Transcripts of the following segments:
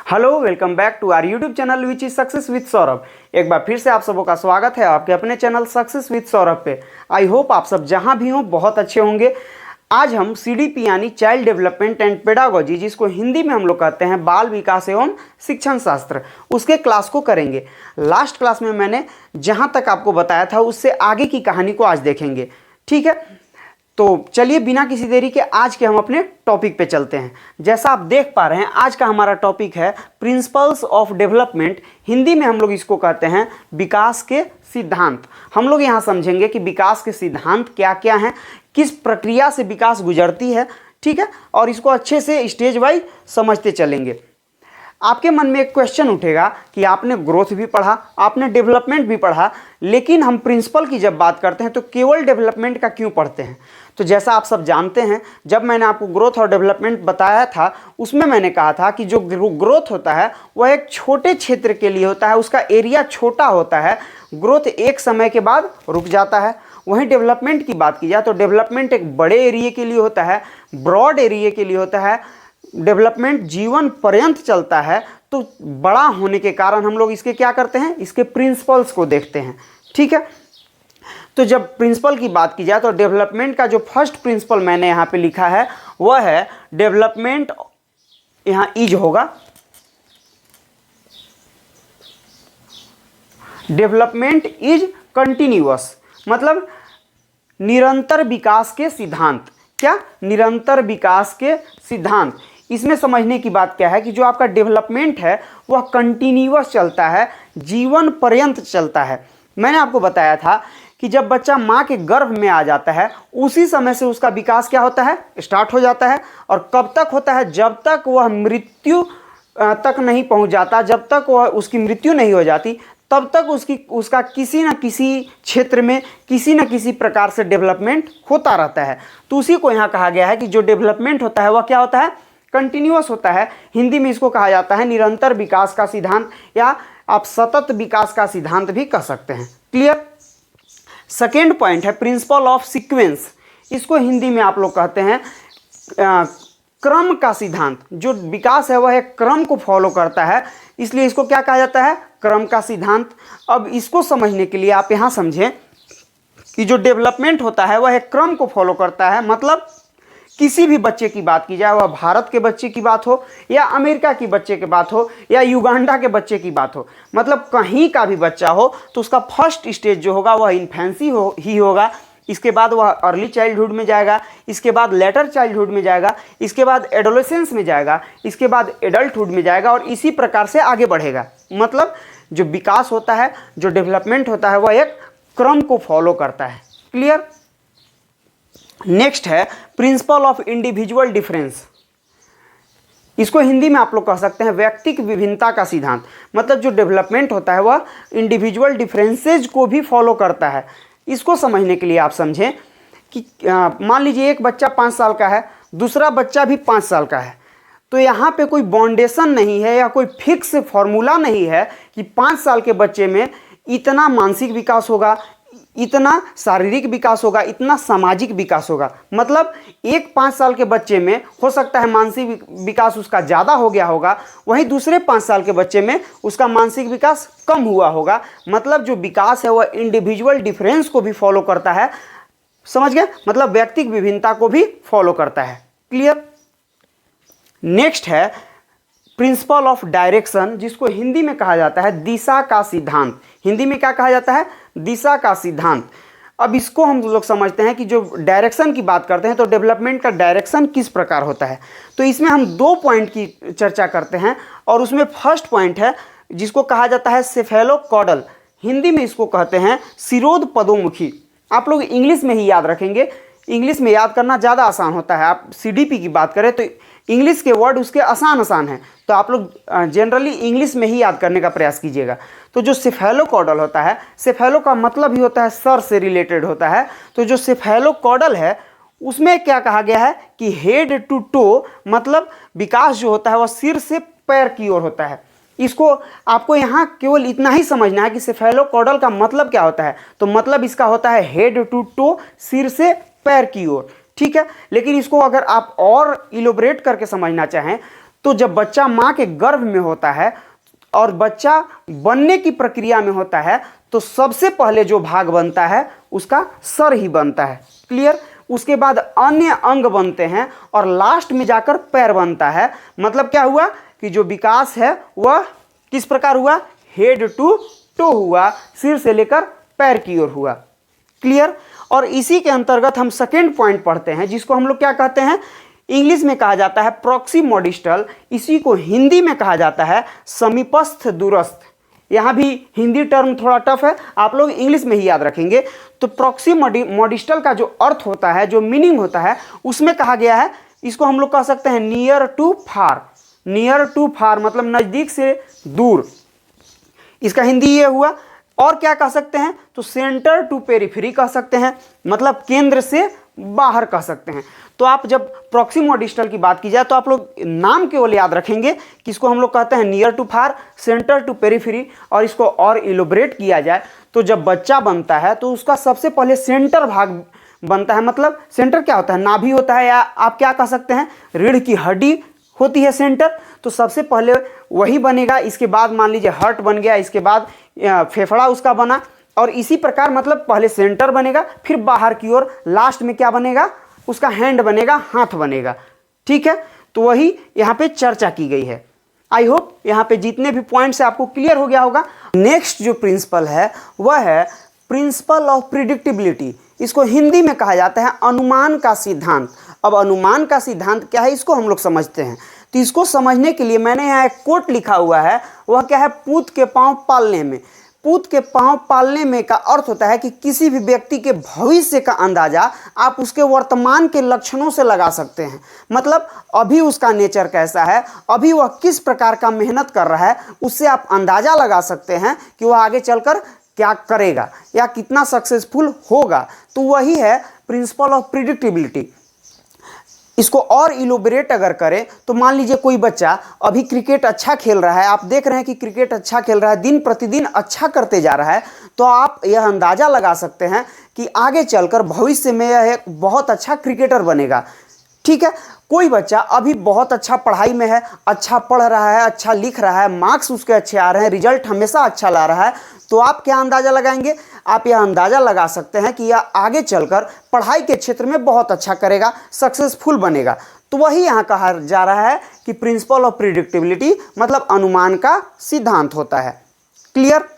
Hello, welcome back to our YouTube channel which is success with Saurabh. एक बार फिर से आप सबों का स्वागत है आपके अपने चैनल सक्सेस विद सौरभ पे। आई होप आप सब जहां भी हों बहुत अच्छे होंगे। आज हम सीडीपी यानी चाइल्ड डेवलपमेंट एंड पेडागोजी, जिसको हिंदी में हम लोग कहते हैं बाल विकास एवं शिक्षण शास्त्र, उसके क्लास को करेंगे। लास्ट क्लास में मैंने जहां तक आपको बताया था उससे आगे की कहानी को आज देखेंगे, ठीक है। तो चलिए बिना किसी देरी के आज के हम अपने टॉपिक पे चलते हैं। जैसा आप देख पा रहे हैं आज का हमारा टॉपिक है प्रिंसिपल्स ऑफ डेवलपमेंट। हिंदी में हम लोग इसको कहते हैं विकास के सिद्धांत। हम लोग यहाँ समझेंगे कि विकास के सिद्धांत क्या क्या हैं, किस प्रक्रिया से विकास गुजरती है, ठीक है, और इसको अच्छे से स्टेज वाइज समझते चलेंगे। आपके मन में एक क्वेश्चन उठेगा कि आपने ग्रोथ भी पढ़ा, आपने डेवलपमेंट भी पढ़ा, लेकिन हम प्रिंसिपल की जब बात करते हैं तो केवल डेवलपमेंट का क्यों पढ़ते हैं। तो जैसा आप सब जानते हैं, जब मैंने आपको ग्रोथ और डेवलपमेंट बताया था उसमें मैंने कहा था कि जो ग्रोथ होता है वह एक छोटे क्षेत्र के लिए होता है, उसका एरिया छोटा होता है, ग्रोथ एक समय के बाद रुक जाता है। वहीं डेवलपमेंट की बात की जाए तो डेवलपमेंट एक बड़े एरिया के लिए होता है, ब्रॉड एरिया के लिए होता है। डेवलपमेंट जीवन पर्यंत चलता है, तो बड़ा होने के कारण हम लोग इसके क्या करते हैं, इसके प्रिंसिपल्स को देखते हैं, ठीक है। तो जब प्रिंसिपल की बात की जाए तो डेवलपमेंट का जो फर्स्ट प्रिंसिपल मैंने यहाँ पे लिखा है वह है डेवलपमेंट, यहाँ इज होगा, डेवलपमेंट इज कंटिन्यूअस, मतलब निरंतर विकास के सिद्धांत। क्या? निरंतर विकास के सिद्धांत। इसमें समझने की बात क्या है कि जो आपका डेवलपमेंट है वह कंटिन्यूअस चलता है, जीवन पर्यंत चलता है। मैंने आपको बताया था कि जब बच्चा माँ के गर्भ में आ जाता है उसी समय से उसका विकास क्या होता है, स्टार्ट हो जाता है। और कब तक होता है? जब तक वह मृत्यु तक नहीं पहुँच जाता, जब तक वह उसकी मृत्यु नहीं हो जाती तब तक उसका किसी न किसी क्षेत्र में किसी न किसी प्रकार से डेवलपमेंट होता रहता है। तो उसी को यहाँ कहा गया है कि जो डेवलपमेंट होता है वह क्या होता है, कंटिन्यूअस होता है। हिंदी में इसको कहा जाता है निरंतर विकास का सिद्धांत, या आप सतत विकास का सिद्धांत भी कह सकते हैं। क्लियर? सेकेंड पॉइंट है प्रिंसिपल ऑफ सीक्वेंस। इसको हिंदी में आप लोग कहते हैं क्रम का सिद्धांत। जो विकास है वह एक क्रम को फॉलो करता है, इसलिए इसको क्या कहा जाता है, क्रम का सिद्धांत। अब इसको समझने के लिए आप यहाँ समझें कि जो डेवलपमेंट होता है वह एक क्रम को फॉलो करता है। मतलब किसी भी बच्चे की बात की जाए, वह भारत के बच्चे की बात हो या अमेरिका की बच्चे की बात हो या युगांडा के बच्चे की बात हो, मतलब कहीं का भी बच्चा हो, तो उसका फर्स्ट स्टेज जो होगा वह इन्फेंसी ही होगा। इसके बाद वह अर्ली चाइल्डहुड में जाएगा, इसके बाद लेटर चाइल्डहुड में जाएगा, इसके बाद एडोलेसेंस में जाएगा, इसके बाद एडल्टहुड में जाएगा, और इसी प्रकार से आगे बढ़ेगा। मतलब जो विकास होता है, जो डेवलपमेंट होता है वह एक क्रम को फॉलो करता है। क्लियर? नेक्स्ट है प्रिंसिपल ऑफ इंडिविजुअल डिफरेंस। इसको हिंदी में आप लोग कह सकते हैं व्यक्तिक विभिन्नता का सिद्धांत। मतलब जो डेवलपमेंट होता है वह इंडिविजुअल डिफरेंसेज को भी फॉलो करता है। इसको समझने के लिए आप समझें कि मान लीजिए एक बच्चा 5 साल का है, दूसरा बच्चा भी 5 साल का है, तो यहाँ पे कोई बाउंडेशन नहीं है या कोई फिक्स फॉर्मूला नहीं है कि 5 साल के बच्चे में इतना मानसिक विकास होगा, इतना शारीरिक विकास होगा, इतना सामाजिक विकास होगा। मतलब एक 5 साल के बच्चे में हो सकता है मानसिक विकास उसका ज़्यादा हो गया होगा, वहीं दूसरे 5 साल के बच्चे में उसका मानसिक विकास कम हुआ होगा। मतलब जो विकास है वह इंडिविजुअल डिफरेंस को भी फॉलो करता है। समझ गए? मतलब व्यक्तिक विभिन्नता को भी फॉलो करता है। क्लियर? नेक्स्ट है प्रिंसिपल ऑफ डायरेक्शन, जिसको हिंदी में कहा जाता है दिशा का सिद्धांत। हिंदी में क्या कहा जाता है? दिशा का सिद्धांत। अब इसको हम लोग समझते हैं कि जो डायरेक्शन की बात करते हैं तो डेवलपमेंट का डायरेक्शन किस प्रकार होता है। तो इसमें हम 2 पॉइंट की चर्चा करते हैं, और उसमें फर्स्ट पॉइंट है जिसको कहा जाता है सेफेलोकॉडल। हिंदी में इसको कहते हैं शिरोध पदोमुखी। आप लोग इंग्लिश में ही याद रखेंगे, इंग्लिश में याद करना ज़्यादा आसान होता है। आप सीडीपी की बात करें तो इंग्लिश के वर्ड उसके आसान हैं, तो आप लोग जनरली इंग्लिश में ही याद करने का प्रयास कीजिएगा। तो जो सेफेलोकॉडल होता है, सेफेलो का मतलब ही होता है सर से रिलेटेड होता है। तो जो सेफेलोकॉडल है उसमें क्या कहा गया है कि हेड टू टो, मतलब विकास जो होता है वह सिर से पैर की ओर होता है। इसको आपको यहाँ केवल इतना ही समझना है कि सेफेलोकॉडल का मतलब क्या होता है। तो मतलब इसका होता है हेड टू टो, सिर से पैर की ओर, ठीक है। लेकिन इसको अगर आप और इलोबरेट करके समझना चाहें तो जब बच्चा माँ के गर्भ में होता है और बच्चा बनने की प्रक्रिया में होता है तो सबसे पहले जो भाग बनता है उसका सर ही बनता है। क्लियर। उसके बाद अन्य अंग बनते हैं और लास्ट में जाकर पैर बनता है। मतलब क्या हुआ कि जो विकास है वह किस प्रकार हुआ, हेड टू टो हुआ, सिर से लेकर पैर की ओर हुआ। क्लियर। और इसी के अंतर्गत हम सेकेंड पॉइंट पढ़ते हैं जिसको हम लोग क्या कहते हैं, इंग्लिश में कहा जाता है प्रॉक्सिमोडिस्टल, इसी को हिंदी में कहा जाता है समीपस्थ दूरस्थ। यहाँ भी हिंदी टर्म थोड़ा टफ है, आप लोग इंग्लिश में ही याद रखेंगे। तो प्रॉक्सिमोडिस्टल का जो अर्थ होता है, जो मीनिंग होता है, उसमें कहा गया है, इसको हम लोग कह सकते हैं near to far. Near to far मतलब नज़दीक से दूर, इसका हिंदी ये हुआ। और क्या कह सकते हैं, तो सेंटर टू पेरिफेरी कह सकते हैं, मतलब केंद्र से बाहर कह सकते हैं। तो आप जब प्रॉक्सिमोडिस्टल की बात की जाए तो आप लोग नाम केवल याद रखेंगे कि इसको हम लोग कहते हैं near to far, centre to periphery. और इसको और इलोबरेट किया जाए तो जब बच्चा बनता है तो उसका सबसे पहले सेंटर भाग बनता है। मतलब सेंटर क्या होता है, नाभि होता है, या आप क्या कह सकते हैं रीढ़ की हड्डी होती है सेंटर। तो सबसे पहले वही बनेगा, इसके बाद मान लीजिए हार्ट बन गया, इसके बाद फेफड़ा उसका बना, और इसी प्रकार मतलब पहले सेंटर बनेगा, फिर बाहर की ओर, लास्ट में क्या बनेगा, उसका हैंड बनेगा, हाथ बनेगा। ठीक है, तो वही यहाँ पे चर्चा की गई है। आई होप यहाँ पे जितने भी पॉइंट्स है आपको क्लियर हो गया होगा। नेक्स्ट जो प्रिंसिपल है वह है प्रिंसिपल ऑफ प्रिडिक्टिबिलिटी। इसको हिंदी में कहा जाता है अनुमान का सिद्धांत। अब अनुमान का सिद्धांत क्या है इसको हम लोग समझते हैं। तो इसको समझने के लिए मैंने यहाँ एक कोट लिखा हुआ है, वह क्या है, पूत के पाँव पालने में। पूत के पाँव पालने में का अर्थ होता है कि किसी भी व्यक्ति के भविष्य का अंदाजा आप उसके वर्तमान के लक्षणों से लगा सकते हैं। मतलब अभी उसका नेचर कैसा है, अभी वह किस प्रकार का मेहनत कर रहा है, उससे आप अंदाजा लगा सकते हैं कि वह आगे चलकर क्या करेगा या कितना सक्सेसफुल होगा। तो वही है प्रिंसिपल ऑफ प्रिडिक्टिबिलिटी। इसको और इलोबरेट अगर करें तो मान लीजिए कोई बच्चा अभी क्रिकेट अच्छा खेल रहा है, आप देख रहे हैं कि क्रिकेट अच्छा खेल रहा है, दिन प्रतिदिन अच्छा करते जा रहा है, तो आप यह अंदाज़ा लगा सकते हैं कि आगे चलकर भविष्य में यह एक बहुत अच्छा क्रिकेटर बनेगा। ठीक है, कोई बच्चा अभी बहुत अच्छा पढ़ाई में है, अच्छा पढ़ रहा है, अच्छा लिख रहा है, मार्क्स उसके अच्छे आ रहे हैं, रिजल्ट हमेशा अच्छा ला रहा है, तो आप क्या अंदाज़ा लगाएंगे, आप यह अंदाज़ा लगा सकते हैं कि यह आगे चलकर पढ़ाई के क्षेत्र में बहुत अच्छा करेगा, सक्सेसफुल बनेगा। तो वही यहाँ कहा जा रहा है कि प्रिंसिपल ऑफ प्रिडिक्टिबिलिटी मतलब अनुमान का सिद्धांत होता है। क्लियर।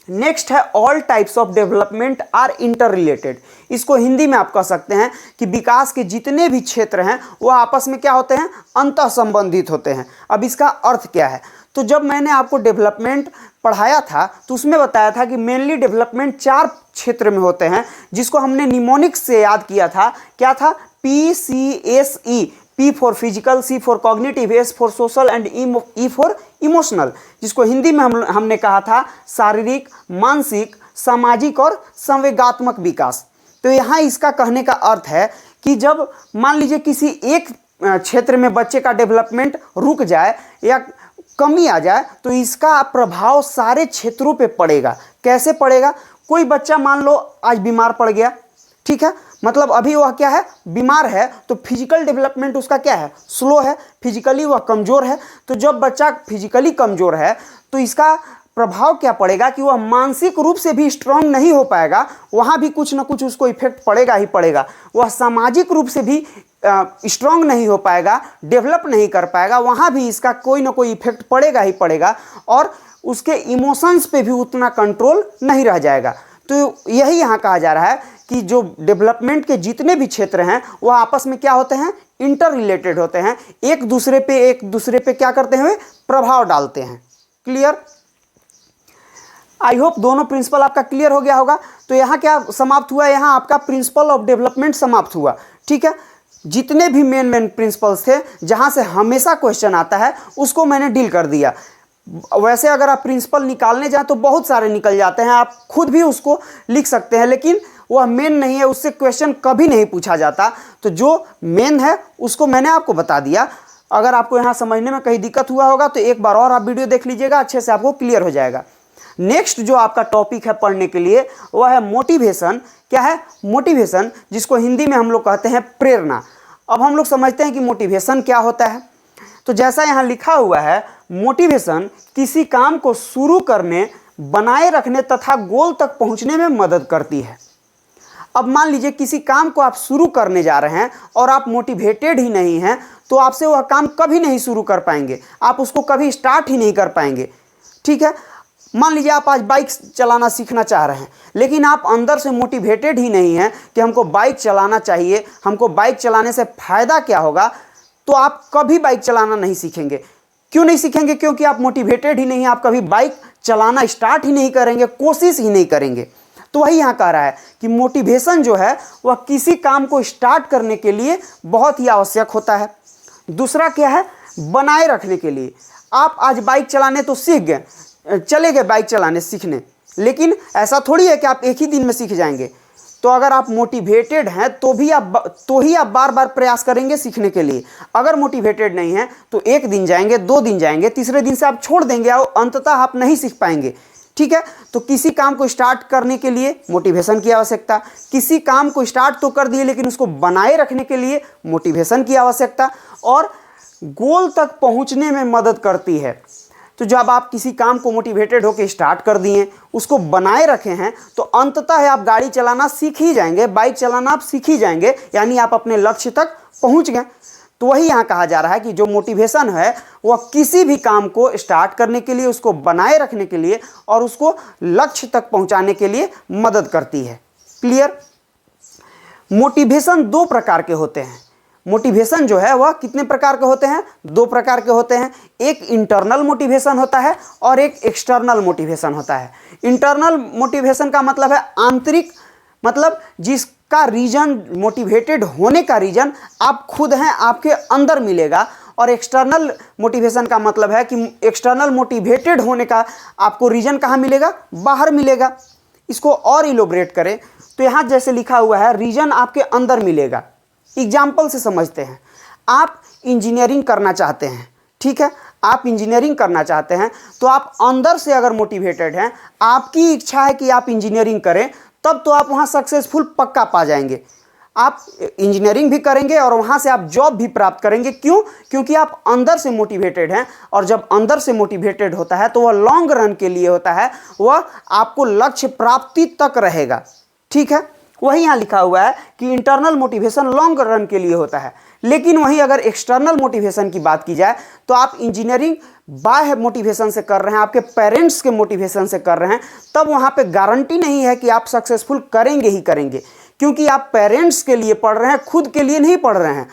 नेक्स्ट है all types of development are interrelated. इसको हिंदी में आप कह सकते हैं कि विकास के जितने भी क्षेत्र हैं वह आपस में क्या होते हैं, अंतः संबंधित होते हैं। अब इसका अर्थ क्या है, तो जब मैंने आपको डेवलपमेंट पढ़ाया था तो उसमें बताया था कि मेनली डेवलपमेंट 4 क्षेत्र में होते हैं, जिसको हमने निमोनिक्स से याद किया था। क्या था, PCSE, P for physical, C for cognitive, S for social and E for emotional, जिसको हिंदी में हमने कहा था शारीरिक, मानसिक, सामाजिक और संवेगात्मक विकास। तो यहाँ इसका कहने का अर्थ है कि जब मान लीजिए किसी एक क्षेत्र में बच्चे का डेवलपमेंट रुक जाए या कमी आ जाए तो इसका प्रभाव सारे क्षेत्रों पे पड़ेगा। कैसे पड़ेगा, कोई बच्चा मान लो आज बीमार पड़ गया, ठीक है, मतलब अभी वह क्या है, बीमार है, तो फिजिकल डेवलपमेंट उसका क्या है, स्लो है, फिजिकली वह कमज़ोर है। तो जब बच्चा फिजिकली कमज़ोर है तो इसका प्रभाव क्या पड़ेगा कि वह मानसिक रूप से भी स्ट्रांग नहीं हो पाएगा, वहाँ भी कुछ ना कुछ उसको इफेक्ट पड़ेगा ही पड़ेगा। वह सामाजिक रूप से भी स्ट्रांग नहीं हो पाएगा, डेवलप नहीं कर पाएगा, वहाँ भी इसका कोई ना कोई इफेक्ट पड़ेगा ही पड़ेगा, और उसके इमोशंस पे भी उतना कंट्रोल नहीं रह जाएगा। तो यही यहाँ कहा जा रहा है कि जो डेवलपमेंट के जितने भी क्षेत्र हैं वह आपस में क्या होते हैं, इंटर रिलेटेड होते हैं, एक दूसरे पे क्या करते हैं, प्रभाव डालते हैं। क्लियर। आई होप दोनों प्रिंसिपल आपका क्लियर हो गया होगा। तो यहाँ क्या समाप्त हुआ, यहाँ आपका प्रिंसिपल ऑफ डेवलपमेंट समाप्त हुआ। ठीक है, जितने भी मेन प्रिंसिपल्स थे जहाँ से हमेशा क्वेश्चन आता है उसको मैंने डील कर दिया। वैसे अगर आप प्रिंसिपल निकालने जाएं तो बहुत सारे निकल जाते हैं, आप खुद भी उसको लिख सकते हैं, लेकिन वह मेन नहीं है, उससे क्वेश्चन कभी नहीं पूछा जाता। तो जो मेन है उसको मैंने आपको बता दिया। अगर आपको यहाँ समझने में कहीं दिक्कत हुआ होगा तो एक बार और आप वीडियो देख लीजिएगा, अच्छे से आपको क्लियर हो जाएगा। नेक्स्ट जो आपका टॉपिक है पढ़ने के लिए वह है मोटिवेशन। क्या है, मोटिवेशन, जिसको हिंदी में हम लोग कहते हैं प्रेरणा। अब हम लोग समझते हैं कि मोटिवेशन क्या होता है। तो जैसा यहाँ लिखा हुआ है, मोटिवेशन किसी काम को शुरू करने, बनाए रखने तथा गोल तक पहुंचने में मदद करती है। अब मान लीजिए किसी काम को आप शुरू करने जा रहे हैं और आप मोटिवेटेड ही नहीं हैं, तो आपसे वह काम कभी नहीं शुरू कर पाएंगे, आप उसको कभी स्टार्ट ही नहीं कर पाएंगे। ठीक है, मान लीजिए आप आज बाइक चलाना सीखना चाह रहे हैं, लेकिन आप अंदर से मोटिवेटेड ही नहीं हैं कि हमको बाइक चलाना चाहिए, हमको बाइक चलाने से फ़ायदा क्या होगा, तो आप कभी बाइक चलाना नहीं सीखेंगे। क्यों नहीं सीखेंगे? क्योंकि आप मोटिवेटेड ही नहीं हैं, आप कभी बाइक चलाना स्टार्ट ही नहीं करेंगे, कोशिश ही नहीं करेंगे। तो वही यहाँ कह रहा है कि मोटिवेशन जो है वह किसी काम को स्टार्ट करने के लिए बहुत ही आवश्यक होता है। दूसरा क्या है? बनाए रखने के लिए। आप आज बाइक चलाने तो सीख गए, चले गए बाइक चलाने सीखने, लेकिन ऐसा थोड़ी है कि आप एक ही दिन में सीख जाएंगे। तो अगर आप मोटिवेटेड हैं तो ही आप बार बार प्रयास करेंगे सीखने के लिए। अगर मोटिवेटेड नहीं हैं तो एक दिन जाएंगे, 2 दिन जाएंगे, तीसरे दिन से आप छोड़ देंगे और अंततः आप नहीं सीख पाएंगे। ठीक है, तो किसी काम को स्टार्ट करने के लिए मोटिवेशन की आवश्यकता, किसी काम को स्टार्ट तो कर दिए लेकिन उसको बनाए रखने के लिए मोटिवेशन की आवश्यकता, और गोल तक पहुंचने में मदद करती है। तो जब आप किसी काम को मोटिवेटेड होकर स्टार्ट कर दिए, उसको बनाए रखे हैं, तो अंततः आप गाड़ी चलाना सीख ही जाएंगे, बाइक चलाना आप सीख ही जाएंगे, यानी आप अपने लक्ष्य तक पहुंच गए। तो वही यहाँ कहा जा रहा है कि जो मोटिवेशन है वह किसी भी काम को स्टार्ट करने के लिए, उसको बनाए रखने के लिए और उसको लक्ष्य तक पहुँचाने के लिए मदद करती है। क्लियर? मोटिवेशन 2 प्रकार के होते हैं। मोटिवेशन जो है वह कितने प्रकार के होते हैं? 2 प्रकार के होते हैं। एक इंटरनल मोटिवेशन होता है और एक एक्सटर्नल मोटिवेशन होता है। इंटरनल मोटिवेशन का मतलब है आंतरिक, मतलब जिसका रीजन, मोटिवेटेड होने का रीजन आप खुद हैं, आपके अंदर मिलेगा। और एक्सटर्नल मोटिवेशन का मतलब है कि एक्सटर्नल मोटिवेटेड होने का आपको रीजन कहाँ मिलेगा? बाहर मिलेगा। इसको और इलोबरेट करें तो यहाँ जैसे लिखा हुआ है, रीजन आपके अंदर मिलेगा। एग्जाम्पल से समझते हैं। आप इंजीनियरिंग करना चाहते हैं, ठीक है, आप इंजीनियरिंग करना चाहते हैं, तो आप अंदर से अगर मोटिवेटेड हैं, आपकी इच्छा है कि आप इंजीनियरिंग करें, तब तो आप वहाँ सक्सेसफुल पक्का पा जाएंगे। आप इंजीनियरिंग भी करेंगे और वहाँ से आप जॉब भी प्राप्त करेंगे। क्यों? क्योंकि आप अंदर से मोटिवेटेड हैं, और जब अंदर से मोटिवेटेड होता है तो वह लॉन्ग रन के लिए होता है, वह आपको लक्ष्य प्राप्ति तक रहेगा। ठीक है, वही यहाँ लिखा हुआ है कि इंटरनल मोटिवेशन लॉन्ग रन के लिए होता है। लेकिन वहीं अगर एक्सटर्नल मोटिवेशन की बात की जाए तो आप इंजीनियरिंग बाह्य मोटिवेशन से कर रहे हैं, आपके पेरेंट्स के मोटिवेशन से कर रहे हैं, तब वहाँ पे गारंटी नहीं है कि आप सक्सेसफुल करेंगे ही करेंगे, क्योंकि आप पेरेंट्स के लिए पढ़ रहे हैं, खुद के लिए नहीं पढ़ रहे हैं।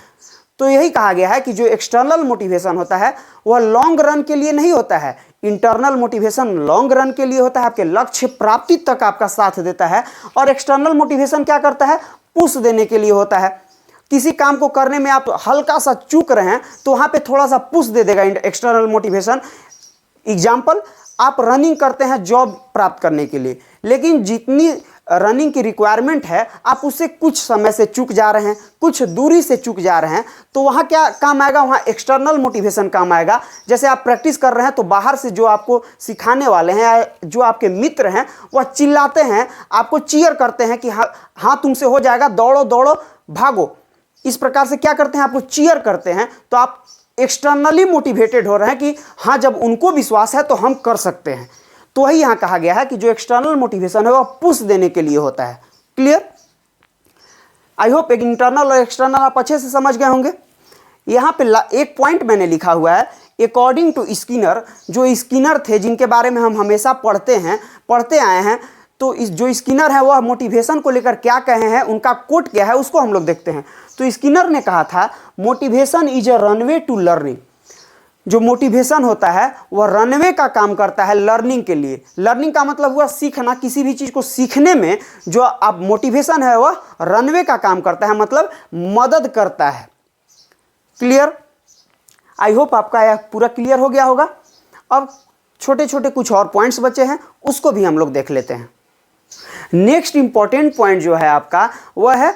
तो यही कहा गया है कि जो एक्सटर्नल मोटिवेशन होता है वह लॉन्ग रन के लिए नहीं होता है। इंटरनल मोटिवेशन लॉन्ग रन के लिए होता है, आपके लक्ष्य प्राप्ति तक आपका साथ देता है। और एक्सटर्नल मोटिवेशन क्या करता है? पुश देने के लिए होता है। किसी काम को करने में आप हल्का सा चूक रहे हैं तो वहाँ पे थोड़ा सा पुश दे देगा एक्सटर्नल मोटिवेशन। एग्जाम्पल, आप रनिंग करते हैं जॉब प्राप्त करने के लिए, लेकिन जितनी रनिंग की रिक्वायरमेंट है आप उससे कुछ समय से चूक जा रहे हैं, कुछ दूरी से चूक जा रहे हैं, तो वहाँ क्या काम आएगा? वहाँ एक्सटर्नल मोटिवेशन काम आएगा। जैसे आप प्रैक्टिस कर रहे हैं तो बाहर से जो आपको सिखाने वाले हैं, जो आपके मित्र हैं, वह चिल्लाते हैं, आपको चीयर करते हैं कि हाँ तुमसे हो जाएगा, दौड़ो दौड़ो भागो। इस प्रकार से क्या करते हैं? आपको चीयर करते हैं। तो आप एक्सटर्नली मोटिवेटेड हो रहे हैं कि हाँ, जब उनको विश्वास है तो हम कर सकते हैं। तो वही यहाँ कहा गया है कि जो एक्सटर्नल मोटिवेशन है वह पुश देने के लिए होता है। क्लियर? आई होप एक इंटरनल और एक्सटर्नल आप अच्छे से समझ गए होंगे। यहाँ पे एक पॉइंट मैंने लिखा हुआ है, अकॉर्डिंग टू स्किनर। जो स्किनर थे जिनके बारे में हम हमेशा पढ़ते आए हैं, तो इस जो स्किनर है वह मोटिवेशन को लेकर क्या कहे हैं, उनका कोट क्या है, उसको हम लोग देखते हैं। तो स्किनर ने कहा था, motivation is a runway to learning. जो मोटिवेशन होता है वह रनवे का काम करता है लर्निंग के लिए। लर्निंग का मतलब हुआ सीखना, किसी भी चीज़ को सीखने में जो आप मोटिवेशन है वह रनवे का काम करता है, मतलब मदद करता है। क्लियर? आई होप आपका यह पूरा क्लियर हो गया होगा। अब छोटे छोटे कुछ और पॉइंट्स बचे हैं, उसको भी हम लोग देख लेते हैं। नेक्स्ट इंपॉर्टेंट पॉइंट जो है आपका वह है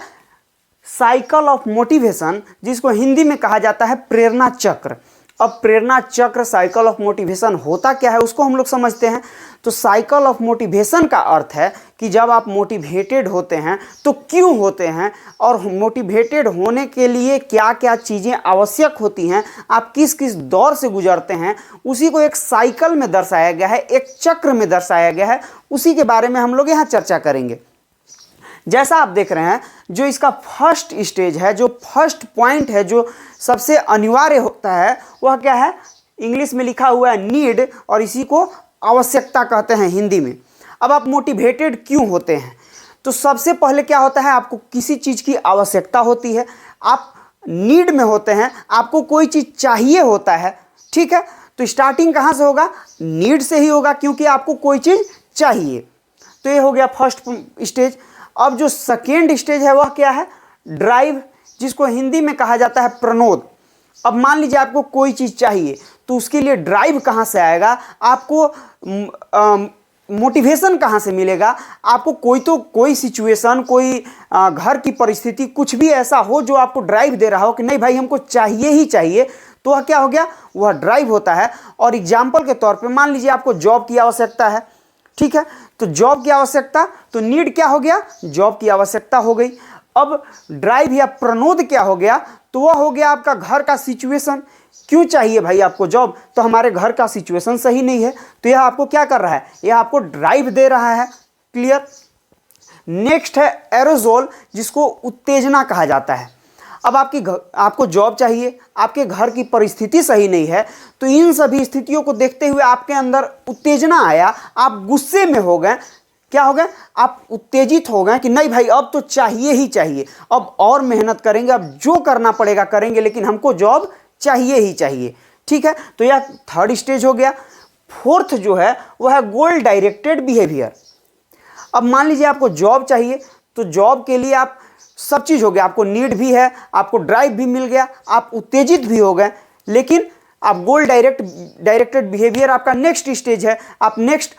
साइकिल ऑफ मोटिवेशन, जिसको हिंदी में कहा जाता है प्रेरणा चक्र। अब प्रेरणा चक्र, साइकिल ऑफ मोटिवेशन होता क्या है उसको हम लोग समझते हैं। तो साइकिल ऑफ मोटिवेशन का अर्थ है कि जब आप मोटिवेटेड होते हैं तो क्यों होते हैं, और मोटिवेटेड होने के लिए क्या क्या चीज़ें आवश्यक होती हैं, आप किस किस दौर से गुजरते हैं, उसी को एक साइकिल में दर्शाया गया है, एक चक्र में दर्शाया गया है। उसी के बारे में हम लोग यहाँ चर्चा करेंगे। जैसा आप देख रहे हैं, जो इसका फर्स्ट स्टेज है, जो फर्स्ट पॉइंट है, जो सबसे अनिवार्य होता है, वह क्या है? इंग्लिश में लिखा हुआ है नीड, और इसी को आवश्यकता कहते हैं हिंदी में। अब आप मोटिवेटेड क्यों होते हैं? तो सबसे पहले क्या होता है, आपको किसी चीज़ की आवश्यकता होती है, आप नीड में होते हैं, आपको कोई चीज़ चाहिए होता है, ठीक है। तो स्टार्टिंग कहाँ से होगा? नीड से ही होगा, क्योंकि आपको कोई चीज़ चाहिए। तो ये हो गया फर्स्ट स्टेज। अब जो सेकेंड स्टेज है वह क्या है? ड्राइव, जिसको हिंदी में कहा जाता है प्रणोद। अब मान लीजिए आपको कोई चीज़ चाहिए, तो उसके लिए ड्राइव कहाँ से आएगा? आपको मोटिवेशन कहाँ से मिलेगा? आपको कोई सिचुएशन, कोई घर की परिस्थिति, कुछ भी ऐसा हो जो आपको ड्राइव दे रहा हो कि नहीं भाई हमको चाहिए ही चाहिए, तो वह क्या हो गया? वह ड्राइव होता है। और एग्जाम्पल के तौर पे मान लीजिए आपको जॉब की आवश्यकता है, ठीक है। तो जॉब की आवश्यकता, तो नीड क्या हो गया? जॉब की आवश्यकता हो गई। अब ड्राइव या प्रणोद क्या हो गया? तो वह हो गया आपका घर का सिचुएशन। क्यों चाहिए भाई आपको जॉब? तो हमारे घर का सिचुएशन सही नहीं है, तो यह आपको क्या कर रहा है? यह आपको ड्राइव दे रहा है। क्लियर? नेक्स्ट है एरोजोल, जिसको उत्तेजना कहा जाता है। अब आपको जॉब चाहिए, आपके घर की परिस्थिति सही नहीं है, तो इन सभी स्थितियों को देखते हुए आपके अंदर उत्तेजना आया, आप गुस्से में हो गए। क्या हो गए? आप उत्तेजित हो गए कि नहीं भाई अब तो चाहिए ही चाहिए, अब और मेहनत करेंगे, अब जो करना पड़ेगा करेंगे, लेकिन हमको जॉब चाहिए ही चाहिए, ठीक है। तो यह थर्ड स्टेज हो गया। फोर्थ जो है वह है गोल डायरेक्टेड बिहेवियर। अब मान लीजिए आपको जॉब चाहिए, तो जॉब के लिए आप सब चीज़ हो गया, आपको नीड भी है, आपको ड्राइव भी मिल गया, आप उत्तेजित भी हो गए, लेकिन आप गोल डायरेक्टेड बिहेवियर आपका नेक्स्ट स्टेज है। आप नेक्स्ट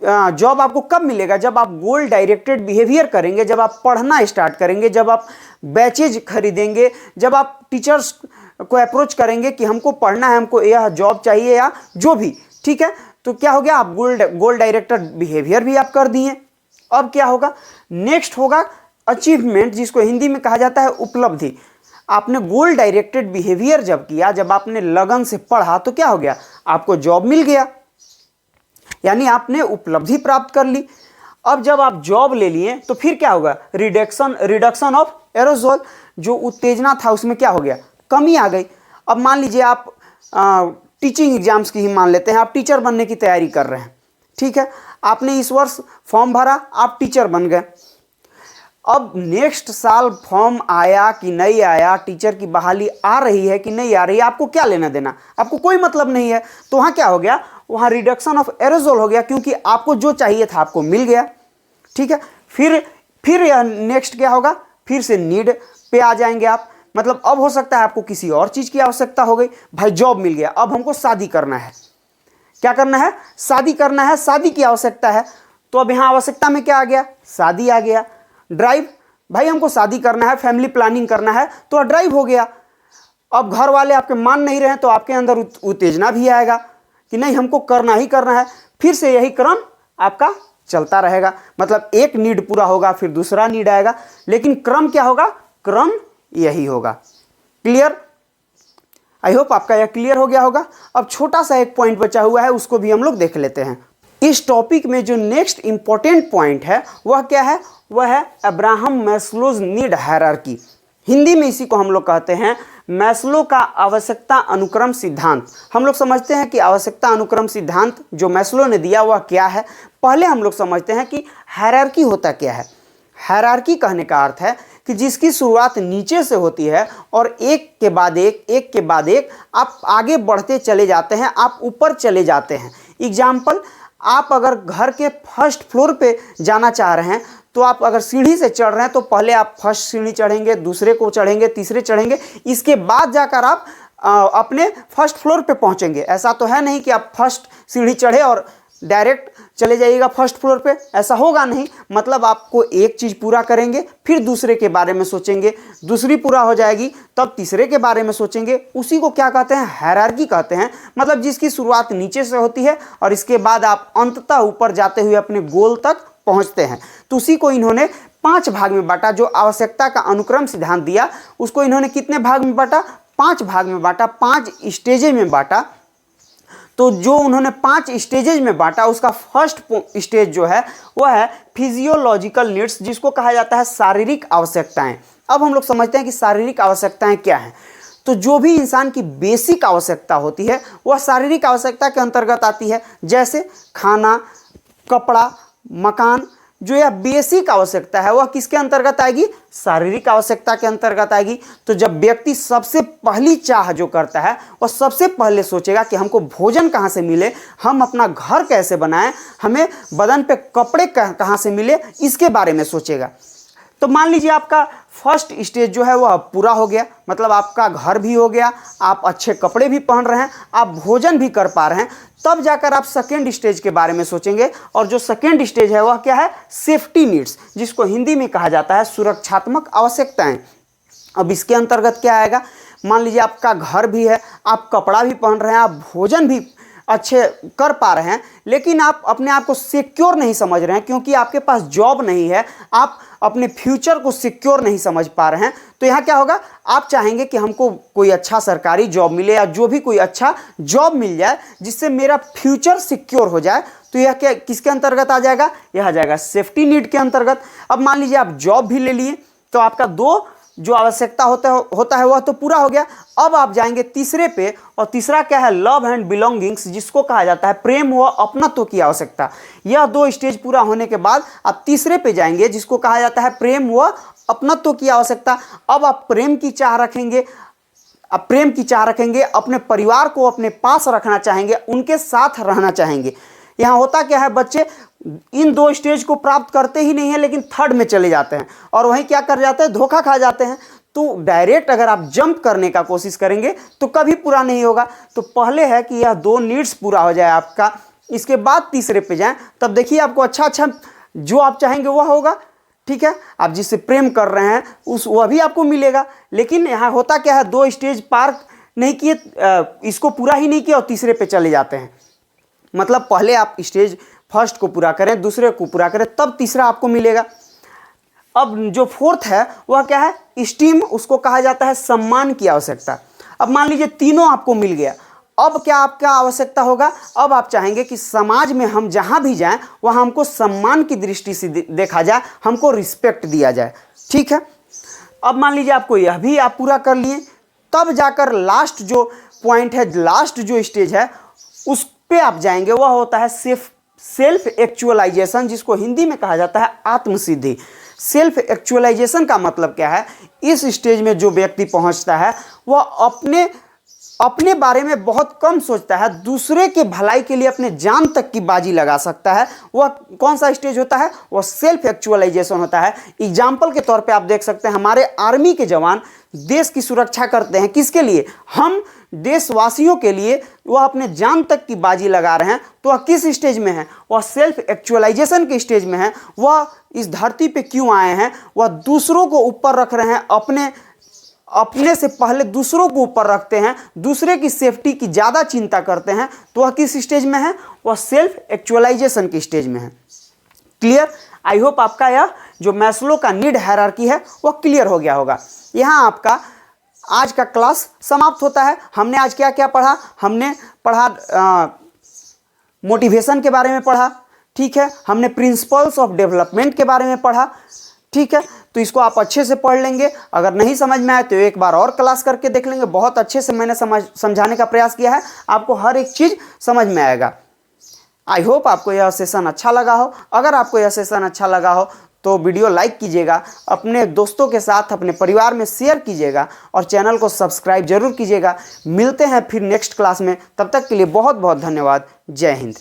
जॉब आपको कब मिलेगा? जब आप गोल डायरेक्टेड बिहेवियर करेंगे, जब आप पढ़ना स्टार्ट करेंगे, जब आप बैचेज खरीदेंगे, जब आप टीचर्स को अप्रोच करेंगे कि हमको पढ़ना है, हमको यह जॉब चाहिए या जो भी, ठीक है। तो क्या हो गया? आप गोल डायरेक्टेड बिहेवियर भी आप कर दिए। अब क्या होगा? नेक्स्ट होगा अचीवमेंट, जिसको हिंदी में कहा जाता है उपलब्धि। आपने गोल डायरेक्टेड बिहेवियर जब किया, जब आपने लगन से पढ़ा, तो क्या हो गया? आपको जॉब मिल गया, यानी आपने उपलब्धि प्राप्त कर ली। अब जब आप जॉब ले लिए तो फिर क्या होगा? रिडक्शन ऑफ एरोसोल, जो उत्तेजना था उसमें क्या हो गया? कमी आ गई। अब मान लीजिए आप टीचिंग एग्जाम्स की ही मान लेते हैं, आप टीचर बनने की तैयारी कर रहे हैं, ठीक है। आपने इस वर्ष फॉर्म भरा, आप टीचर बन गए। अब नेक्स्ट साल फॉर्म आया कि नहीं आया, टीचर की बहाली आ रही है कि नहीं आ रही है, आपको क्या लेना देना? आपको कोई मतलब नहीं है। तो वहाँ क्या हो गया? वहाँ रिडक्शन ऑफ एरोसोल हो गया, क्योंकि आपको जो चाहिए था आपको मिल गया, ठीक है। फिर यह नेक्स्ट क्या होगा? फिर से नीड पे आ जाएंगे आप। मतलब अब हो सकता है आपको किसी और चीज़ की आवश्यकता हो गई, भाई जॉब मिल गया, अब हमको शादी करना है। क्या करना है? शादी करना है, शादी की आवश्यकता है। तो अब यहाँ आवश्यकता में क्या आ गया? शादी आ गया। ड्राइव, भाई हमको शादी करना है, फैमिली प्लानिंग करना है, तो ड्राइव हो गया। अब घर वाले आपके मान नहीं रहे हैं, तो आपके अंदर उत्तेजना भी आएगा कि नहीं हमको करना ही करना है। फिर से यही क्रम आपका चलता रहेगा, मतलब एक नीड पूरा होगा, फिर दूसरा नीड आएगा, लेकिन क्रम क्या होगा? क्रम यही होगा। क्लियर? आई होप आपका यह क्लियर हो गया होगा। अब छोटा सा एक पॉइंट बचा हुआ है, उसको भी हम लोग देख लेते हैं। इस टॉपिक में जो नेक्स्ट इंपॉर्टेंट पॉइंट है वह क्या है? वह है Abraham Maslow's need hierarchy. Hindi में इसी को हम लोग कहते हैं मैस्लो का आवश्यकता अनुक्रम सिद्धांत। हम लोग समझते हैं कि आवश्यकता अनुक्रम सिद्धांत जो मैस्लो ने दिया वह क्या है। पहले हम लोग समझते हैं कि हायरार्की होता क्या है। हायरार्की कहने का अर्थ है कि जिसकी शुरुआत नीचे से होती है और एक के बाद एक आप आगे बढ़ते चले जाते हैं, आप ऊपर चले जाते हैं। एग्जाम्पल, आप अगर घर के फर्स्ट फ्लोर पे जाना चाह रहे हैं, तो आप अगर सीढ़ी से चढ़ रहे हैं तो पहले आप फर्स्ट सीढ़ी चढ़ेंगे, दूसरे को चढ़ेंगे, तीसरे चढ़ेंगे, इसके बाद जाकर आप अपने फर्स्ट फ्लोर पे पहुंचेंगे। ऐसा तो है नहीं कि आप फर्स्ट सीढ़ी चढ़े और डायरेक्ट चले जाइएगा फर्स्ट फ्लोर पे, ऐसा होगा नहीं। मतलब आपको एक चीज़ पूरा करेंगे, फिर दूसरे के बारे में सोचेंगे, दूसरी पूरा हो जाएगी तब तीसरे के बारे में सोचेंगे। उसी को क्या कहते हैं, हायरार्की कहते हैं। मतलब जिसकी शुरुआत नीचे से होती है और इसके बाद आप अंततः ऊपर जाते हुए अपने गोल तक पहुंचते हैं। तो उसी को इन्होंने 5 भाग में बांटा। जो आवश्यकता का अनुक्रम सिद्धांत दिया उसको इन्होंने कितने भाग में बांटा, 5 भाग में बांटा, 5 स्टेजेज में बांटा। तो जो उन्होंने 5 स्टेजेज में बांटा उसका फर्स्ट स्टेज जो है वह है फिजियोलॉजिकल नीड्स, जिसको कहा जाता है शारीरिक आवश्यकताएं। अब हम लोग समझते हैं कि शारीरिक आवश्यकताएं क्या हैं। तो जो भी इंसान की बेसिक आवश्यकता होती है वह शारीरिक आवश्यकता के अंतर्गत आती है। जैसे खाना, कपड़ा, मकान, जो यह बेसिक आवश्यकता है वह किसके अंतर्गत आएगी, शारीरिक आवश्यकता के अंतर्गत आएगी। तो जब व्यक्ति सबसे पहली चाह जो करता है वह सबसे पहले सोचेगा कि हमको भोजन कहाँ से मिले, हम अपना घर कैसे बनाएं, हमें बदन पे कपड़े कहाँ से मिले, इसके बारे में सोचेगा। तो मान लीजिए आपका फर्स्ट स्टेज जो है वह पूरा हो गया, मतलब आपका घर भी हो गया, आप अच्छे कपड़े भी पहन रहे हैं, आप भोजन भी कर पा रहे हैं। तब जाकर आप सेकेंड स्टेज के बारे में सोचेंगे। और जो सेकेंड स्टेज है वह क्या है, सेफ्टी नीड्स, जिसको हिंदी में कहा जाता है सुरक्षात्मक आवश्यकताएं। अब इसके अंतर्गत क्या आएगा, मान लीजिए आपका घर भी है, आप कपड़ा भी पहन रहे हैं, आप भोजन भी अच्छे कर पा रहे हैं, लेकिन आप अपने आप को सिक्योर नहीं समझ रहे हैं क्योंकि आपके पास जॉब नहीं है, आप अपने फ्यूचर को सिक्योर नहीं समझ पा रहे हैं। तो यहाँ क्या होगा, आप चाहेंगे कि हमको कोई अच्छा सरकारी जॉब मिले या जो भी कोई अच्छा जॉब मिल जाए जिससे मेरा फ्यूचर सिक्योर हो जाए। तो यह क्या किसके अंतर्गत आ जाएगा, यह आ जाएगा सेफ्टी नीड के अंतर्गत। अब मान लीजिए आप जॉब भी ले लिए तो आपका 2 जो आवश्यकता होता है वह तो पूरा हो गया। अब आप जाएंगे तीसरे पे, और तीसरा क्या है, लव एंड बिलोंगिंग्स, जिसको कहा जाता है प्रेम व अपनत्व की आवश्यकता। यह 2 स्टेज पूरा होने के बाद आप तीसरे पे जाएंगे जिसको कहा जाता है प्रेम व अपनत्व की आवश्यकता। अब आप प्रेम की चाह रखेंगे, अपने परिवार को अपने पास रखना चाहेंगे, उनके साथ रहना चाहेंगे। यहाँ होता क्या है, बच्चे इन 2 स्टेज को प्राप्त करते ही नहीं है लेकिन थर्ड में चले जाते हैं और वहीं क्या कर जाते हैं, धोखा खा जाते हैं। तो डायरेक्ट अगर आप जंप करने का कोशिश करेंगे तो कभी पूरा नहीं होगा। तो पहले है कि यह 2 नीड्स पूरा हो जाए आपका, इसके बाद तीसरे पे जाएं, तब देखिए आपको अच्छा जो आप चाहेंगे वह होगा। ठीक है, आप जिससे प्रेम कर रहे हैं वह भी आपको मिलेगा। लेकिन यहाँ होता क्या है, 2 स्टेज पार नहीं किए, इसको पूरा ही नहीं किया और तीसरे पे चले जाते हैं। मतलब पहले आप स्टेज फर्स्ट को पूरा करें, दूसरे को पूरा करें, तब तीसरा आपको मिलेगा। अब जो फोर्थ है वह क्या है, स्टीम, उसको कहा जाता है सम्मान की आवश्यकता। अब मान लीजिए तीनों आपको मिल गया, अब क्या आपका आवश्यकता होगा, अब आप चाहेंगे कि समाज में हम जहाँ भी जाएं वहाँ हमको सम्मान की दृष्टि से देखा जाए, हमको रिस्पेक्ट दिया जाए। ठीक है, अब मान लीजिए आपको यह भी आप पूरा कर लिए, तब जाकर लास्ट जो पॉइंट है, लास्ट जो स्टेज है उस पे आप जाएंगे, वह होता है सेल्फ एक्चुअलाइजेशन, जिसको हिंदी में कहा जाता है आत्मसिद्धि। सेल्फ एक्चुअलाइजेशन का मतलब क्या है, इस स्टेज में जो व्यक्ति पहुंचता है वह अपने बारे में बहुत कम सोचता है, दूसरे के भलाई के लिए अपने जान तक की बाजी लगा सकता है। वह कौन सा स्टेज होता है, वह सेल्फ एक्चुअलाइजेशन होता है। एग्जाम्पल के तौर पे आप देख सकते हैं, हमारे आर्मी के जवान देश की सुरक्षा करते हैं, किसके लिए, हम देशवासियों के लिए, वह अपने जान तक की बाजी लगा रहे हैं। तो वह किस स्टेज में है, वह सेल्फ एक्चुअलाइजेशन के स्टेज में है। वह इस धरती पे क्यों आए हैं, वह दूसरों को ऊपर रख रहे हैं, अपने से पहले दूसरों को ऊपर रखते हैं, दूसरे की सेफ्टी की ज़्यादा चिंता करते हैं। तो वह किस स्टेज में है, वह सेल्फ एक्चुअलाइजेशन की स्टेज में है। क्लियर, आई होप आपका यह जो मैस्लो का नीड हायरार्की है वह क्लियर हो गया होगा। यहाँ आपका आज का क्लास समाप्त होता है। हमने आज क्या क्या पढ़ा, हमने पढ़ा मोटिवेशन के बारे में पढ़ा, ठीक है, हमने प्रिंसिपल्स ऑफ डेवलपमेंट के बारे में पढ़ा, ठीक है। तो इसको आप अच्छे से पढ़ लेंगे, अगर नहीं समझ में आए तो एक बार और क्लास करके देख लेंगे। बहुत अच्छे से मैंने समझाने का प्रयास किया है, आपको हर एक चीज़ समझ में आएगा। आई होप आपको यह सेशन अच्छा लगा हो। अगर आपको यह सेशन अच्छा लगा हो तो वीडियो लाइक कीजिएगा, अपने दोस्तों के साथ, अपने परिवार में शेयर कीजिएगा और चैनल को सब्सक्राइब जरूर कीजिएगा। मिलते हैं फिर नेक्स्ट क्लास में, तब तक के लिए बहुत बहुत धन्यवाद। जय हिंद।